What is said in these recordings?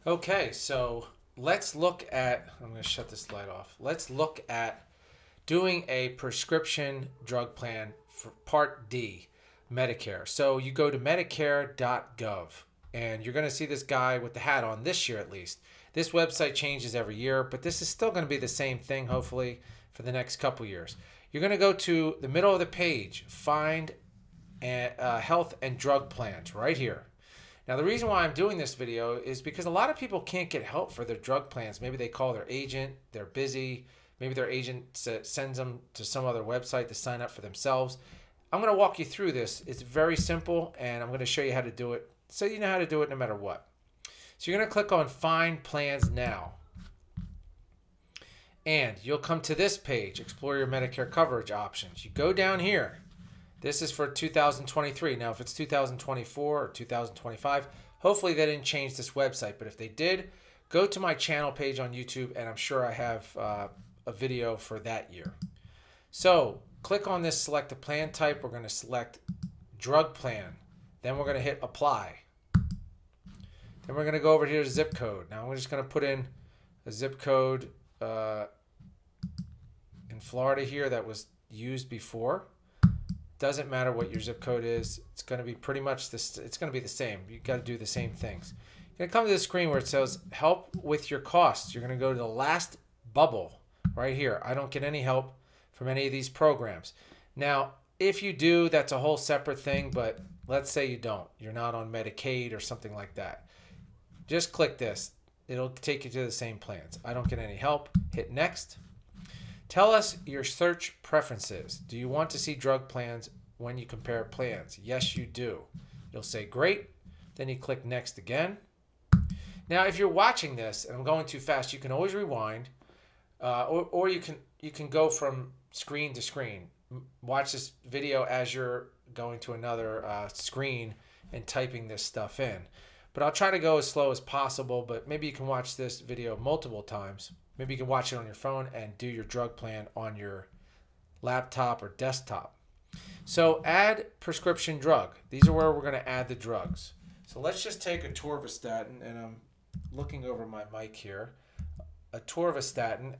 Okay, so let's look at, I'm going to shut this light off. Let's look at doing a prescription drug plan for Part D, Medicare. So you go to medicare.gov and you're going to see this guy with the hat on this year at least. This website changes every year, but this is still going to be the same thing hopefully for the next couple years. You're going to go to the middle of the page, find health and drug plans right here. Now, the reason why I'm doing this video is because a lot of people can't get help for their drug plans. Maybe they call their agent, they're busy. Maybe their agent sends them to some other website to sign up for themselves. I'm going to walk you through this. It's very simple, and I'm going to show you how to do it so you know how to do it no matter what. So you're going to click on Find Plans Now. And you'll come to this page, Explore Your Medicare Coverage Options. You go down here. This is for 2023. Now, if it's 2024 or 2025, hopefully they didn't change this website. But if they did, go to my channel page on YouTube, and I'm sure I have a video for that year. So click on this, select a plan type. We're going to select drug plan. Then we're going to hit apply. Then we're going to go over here to zip code. Now we're just going to put in a zip code in Florida here that was used before. Doesn't matter what your zip code is. It's going to be pretty much this. It's going to be the same. You got to do the same things. You're going to come to the screen where it says help with your costs. You're going to go to the last bubble right here. I don't get any help from any of these programs. Now, if you do, that's a whole separate thing, but let's say you don't. You're not on Medicaid or something like that. Just click this. It'll take you to the same plans. I don't get any help. Hit next. Tell us your search preferences. Do you want to see drug plans when you compare plans? Yes, you do. You'll say great. Then you click next again. Now, if you're watching this and I'm going too fast, you can always rewind, or you can go from screen to screen. Watch this video as you're going to another screen and typing this stuff in. But I'll try to go as slow as possible, but maybe you can watch this video multiple times. Maybe you can watch it on your phone and do your drug plan on your laptop or desktop. So add prescription drug. These are where we're going to add the drugs. So let's just take a atorvastatin, and I'm looking over my mic here. A atorvastatin.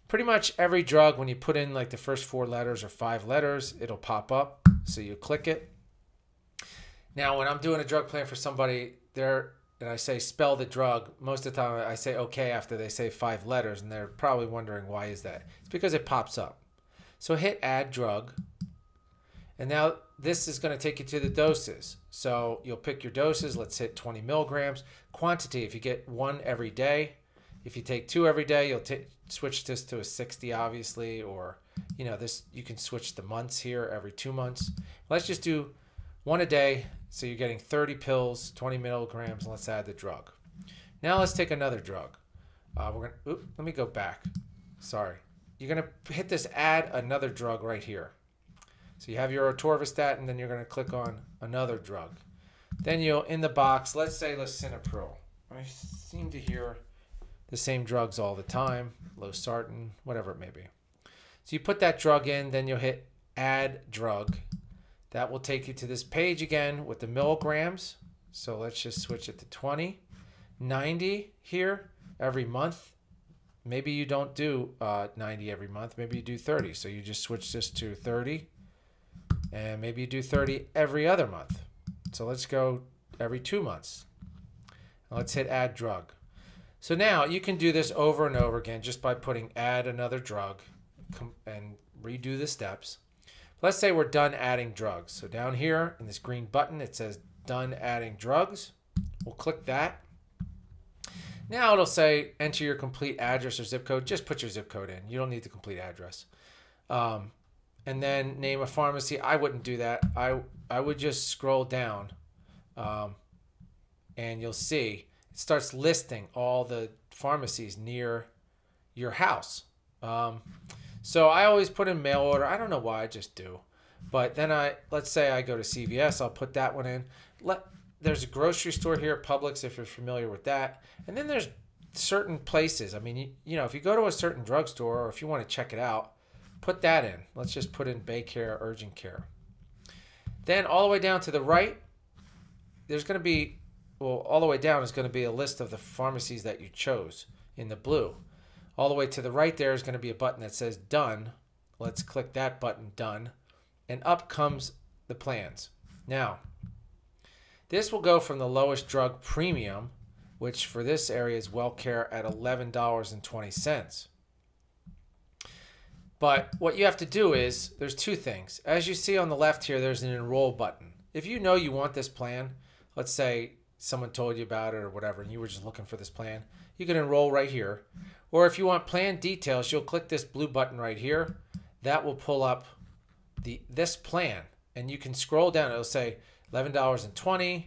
Pretty much every drug, when you put in like the first 4 letters or 5 letters, it'll pop up. So you click it. Now, when I'm doing a drug plan for somebody, and I say spell the drug, most of the time I say okay after they say 5 letters, and they're probably wondering why is that. It's because it pops up. So hit add drug, and now this is going to take you to the doses. So you'll pick your doses. Let's hit 20 milligrams. Quantity, if you get 1 every day. If you take 2 every day, you'll switch this to a 60 obviously, or this, you can switch the months here every 2 months. Let's just do 1 a day. So you're getting 30 pills, 20 milligrams, and let's add the drug. Now let's take another drug. Let me go back. Sorry. You're going to hit this add another drug right here. So you have your atorvastatin, then you're going to click on another drug. Then you'll, in the box, let's say lisinopril. I seem to hear the same drugs all the time, losartan, whatever it may be. So you put that drug in, then you'll hit add drug. That will take you to this page again with the milligrams. So let's just switch it to 20. 90 here every month. Maybe you don't do 90 every month. Maybe you do 30. So you just switch this to 30. And maybe you do 30 every other month. So let's go every 2 months. Let's hit add drug. So now you can do this over and over again just by putting add another drug and redo the steps. Let's say we're done adding drugs. So down here in this green button, it says done adding drugs. We'll click that. Now it'll say enter your complete address or zip code. Just put your zip code in. You don't need the complete address. And then name a pharmacy. I wouldn't do that. I would just scroll down and you'll see it starts listing all the pharmacies near your house. So I always put in mail order. I don't know why, I just do. But then let's say I go to CVS, I'll put that one in. There's a grocery store here, Publix, if you're familiar with that. And then there's certain places. I mean, if you go to a certain drugstore or if you want to check it out, put that in. Let's just put in Baycare, Urgent Care. Then all the way down to the right, there's going to be well, all the way down is going to be a list of the pharmacies that you chose in the blue. All the way to the right there is going to be a button that says done. Let's click that button, done. And up comes the plans. Now, this will go from the lowest drug premium, which for this area is WellCare at $11.20. But what you have to do is, there's two things. As you see on the left here, there's an enroll button. If you know you want this plan, let's say someone told you about it or whatever, and you were just looking for this plan, you can enroll right here. Or if you want plan details, you'll click this blue button right here. That will pull up this plan, and you can scroll down. It'll say $11.20.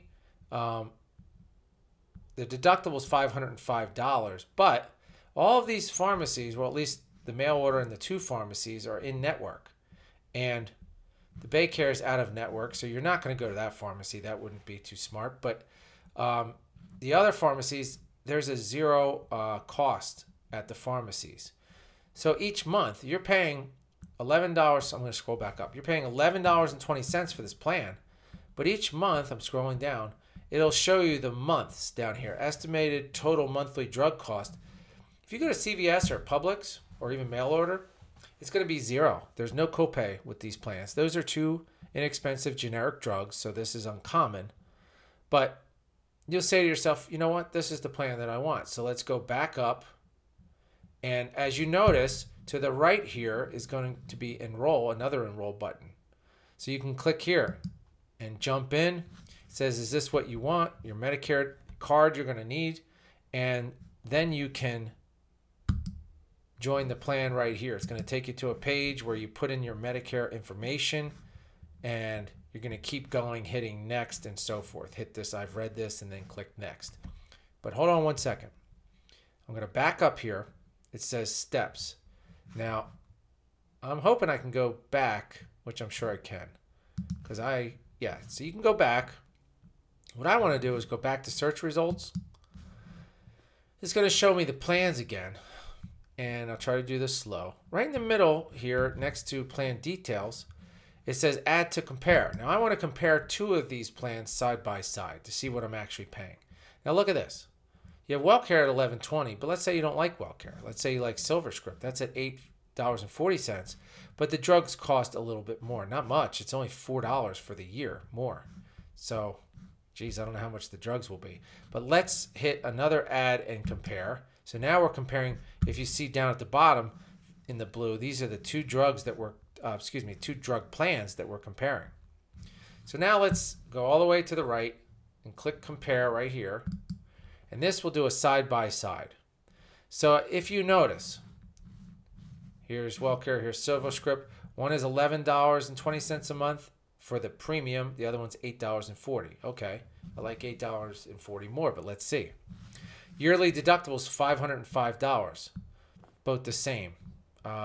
The deductible is $505, but all of these pharmacies, well, at least the mail order and the two pharmacies, are in network, and the Medicare is out of network, so you're not going to go to that pharmacy. That wouldn't be too smart. But the other pharmacies, there's a zero cost at the pharmacies. So each month you're paying $11. I'm going to scroll back up. You're paying $11.20 for this plan, but each month, I'm scrolling down, it'll show you the months down here, estimated total monthly drug cost. If you go to CVS or Publix or even mail order, it's going to be zero. There's no copay with these plans. Those are two inexpensive generic drugs, so this is uncommon. But you'll say to yourself, you know what, this is the plan that I want. So let's go back up. And as you notice, to the right here is going to be enroll, another enroll button. So you can click here and jump in. It says, is this what you want? Your Medicare card you're going to need. And then you can join the plan right here. It's going to take you to a page where you put in your Medicare information, and you're going to keep going, hitting next and so forth. Hit this, I've read this, and then click next. But hold on one second. I'm going to back up here. It says steps. Now, I'm hoping I can go back, which I'm sure I can. Because so you can go back. What I want to do is go back to search results. It's going to show me the plans again. And I'll try to do this slow. Right in the middle here, next to plan details, it says add to compare. Now I want to compare two of these plans side by side to see what I'm actually paying. Now look at this. You have WellCare at $11.20, but let's say you don't like WellCare. Let's say you like SilverScript. That's at $8.40, but the drugs cost a little bit more. Not much. It's only $4 for the year more. So, geez, I don't know how much the drugs will be. But let's hit another add and compare. So now we're comparing. If you see down at the bottom in the blue, these are the two drugs that we're, two drug plans that we're comparing. So now let's go all the way to the right and click compare right here. And this will do a side by side. So if you notice, here's WellCare, here's SilverScript. One is $11.20 a month for the premium. The other one's $8.40. Okay, I like $8.40 more, but let's see. Yearly deductible is $505. Both the same.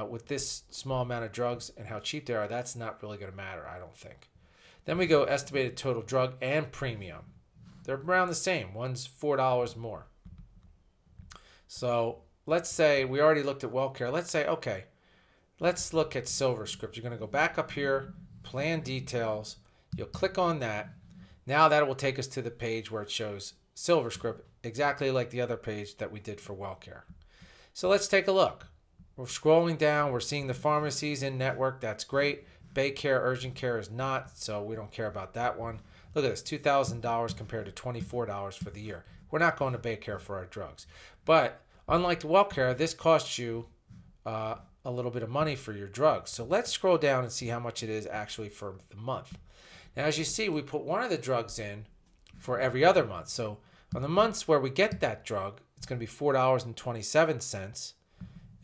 With this small amount of drugs and how cheap they are, that's not really going to matter, I don't think. Then we go estimated total drug and premium. They're around the same. One's $4 more. So let's say we already looked at WellCare. Let's say, okay, let's look at SilverScript. You're going to go back up here, plan details. You'll click on that. Now that will take us to the page where it shows SilverScript, exactly like the other page that we did for WellCare. So let's take a look. We're scrolling down. We're seeing the pharmacies in network. That's great. Medicare, urgent care is not, so we don't care about that one. Look at this, $2,000 compared to $24 for the year. We're not going to Medicare for our drugs. But unlike the WellCare, this costs you a little bit of money for your drugs. So let's scroll down and see how much it is actually for the month. Now, as you see, we put one of the drugs in for every other month. So on the months where we get that drug, it's going to be $4.27.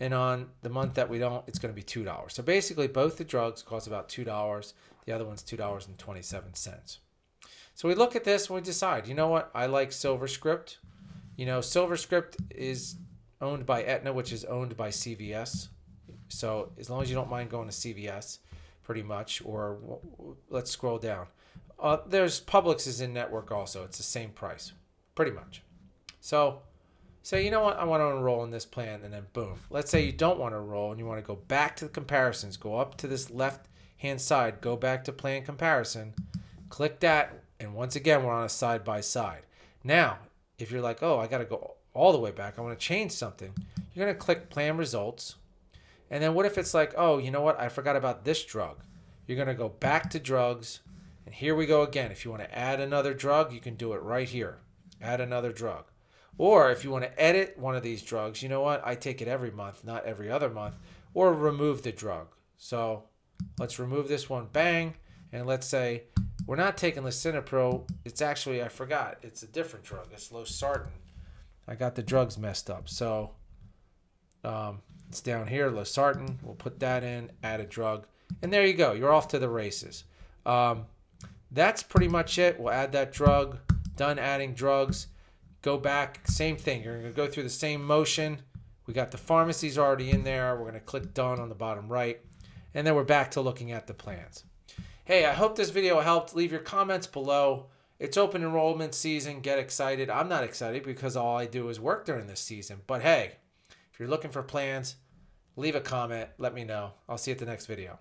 And on the month that we don't, it's going to be $2. So basically, both the drugs cost about $2. The other one's $2.27. So we look at this and we decide, you know what? I like SilverScript. You know, SilverScript is owned by Aetna, which is owned by CVS. So as long as you don't mind going to CVS, pretty much, or let's scroll down. There's Publix is in network also. It's the same price, pretty much. So say, you know what? I want to enroll in this plan, and then boom. Let's say you don't want to enroll and you want to go back to the comparisons. Go up to this left-hand side. Go back to plan comparison. Click that. And once again, we're on a side by side. Now, if you're like, oh, I got to go all the way back, I want to change something, you're going to click plan results. And then what if it's like, oh, you know what? I forgot about this drug. You're going to go back to drugs. And here we go again. If you want to add another drug, you can do it right here. Add another drug. Or if you want to edit one of these drugs, you know what? I take it every month, not every other month. Or remove the drug. So let's remove this one. Bang. And let's say we're not taking lisinopril. It's actually, I forgot. It's a different drug. It's losartan. I got the drugs messed up. So it's down here, losartan. We'll put that in, add a drug. And there you go. You're off to the races. That's pretty much it. We'll add that drug. Done adding drugs. Go back. Same thing. You're going to go through the same motion. We got the pharmacies already in there. We're going to click done on the bottom right. And then we're back to looking at the plans. Hey, I hope this video helped. Leave your comments below. It's open enrollment season. Get excited. I'm not excited because all I do is work during this season. But hey, if you're looking for plans, leave a comment. Let me know. I'll see you at the next video.